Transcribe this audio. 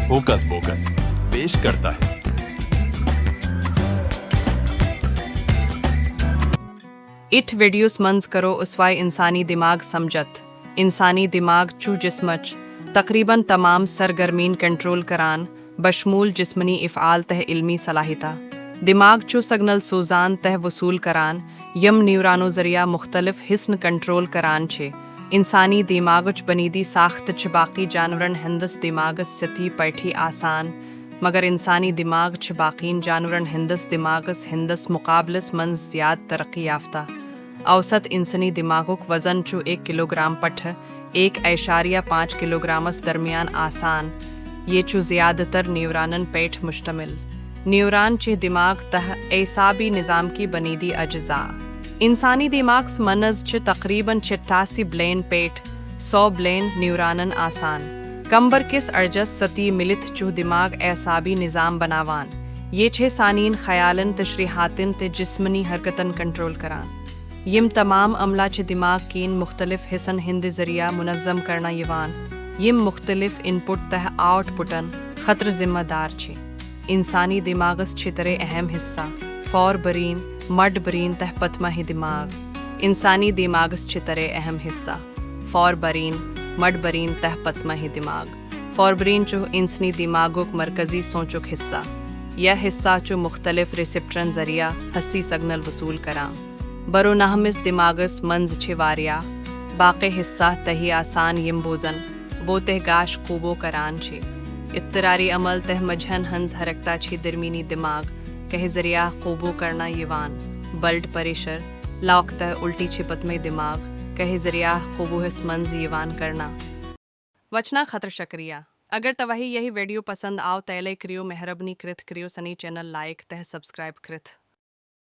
Hocus bogus पेश करता है। इट वीडियोस मंज करो उसवाय इंसानी दिमाग समझत। इंसानी दिमाग चू जिस्मच तकरीबन तमाम सरगर्मीन कंट्रोल करान बशमूल जिस्मनी इफ़आल तह इल्मी सलाहिता। दिमाग चू सगनल सूजान तह वसूल करान यम न्यूरानो ज़रिया मुख्तलिफ हिस्न कंट्रोल करान छे। इंसानी दिमागच बनीदी साख्त च बाकी जानवरन हिंदस दिमागस सती पैठी आसान मगर इंसानी दिमाग च बाकीन जानवरन हिंदस दिमागस हिंदस मुकाबलस मंज ज़्याद तरक्की याफ्ता। औसत इंसानी दिमागुक वज़न चू 1 किलोग्राम पठ 1.5 किलोग्रामस दरमियान आसान ये चू ज़्यादातर न्यूरानन पेठ मुश्तमिल। न्यूरान चे दिमाग तह एसाबी निज़ाम की बनीदी अज्जा। इंसानी दिमाग मनज च तकरीबन 86 ब्लेन पेठ 100 ब्लेन न्यूरानन आसान। कम्बर किस अर्जस सती मिलित चू दिमाग एसाबी निज़ाम बनावान ये छे सानीन ख्यालन तशरीहातिन ते जिस्मनी हरकतन कंट्रोल करान। यम तमाम अमला च दिमाग कीन मुख्तलिफ हिसन हिंद ज़रिया मुनज़्ज़म करना यवान यम मुख्तलिफ इनपुट तह आउटपुटन खतर जिम्मेदार छे। इंसानी दिमागस छितरे अहम हिस्सा फौर बरीन मड बरीन तह पतमाही दिमाग। इंसानी दिमागस छितरे अहम हिस्सा फौर बरीन मड बरीन तह पतमाही दिमाग। फौर बरीन चो इंसनी दिमागुक मरकजी सोचुक हिस्सा यह हिस्सा चो मुख्तलिफ रिसिप्टरन ज़रिया हसी सगनल वसूल करां। बरो नहमिस दिमागस मंज छे वारिया बाक़े हिस्सा तही आसान यम बोजन वो तह गाश खूबो करान छे। इत्तरारी अमल तह मजहन हंज हरकता छे दरमीनी दिमाग कह ज़रिया खूबो करना यवान बल्ड परेशर लाक तह उल्टी छिपत में दिमाग कह ज़रिया खूबो हिस मंज यवान करना। वचना खतर शकरिया अगर तवही यही वीडियो पसंद आओ तैले करियो मेहरबनी कृत करियो सनी चैनल लाइक तह सब्सक्राइब कृत।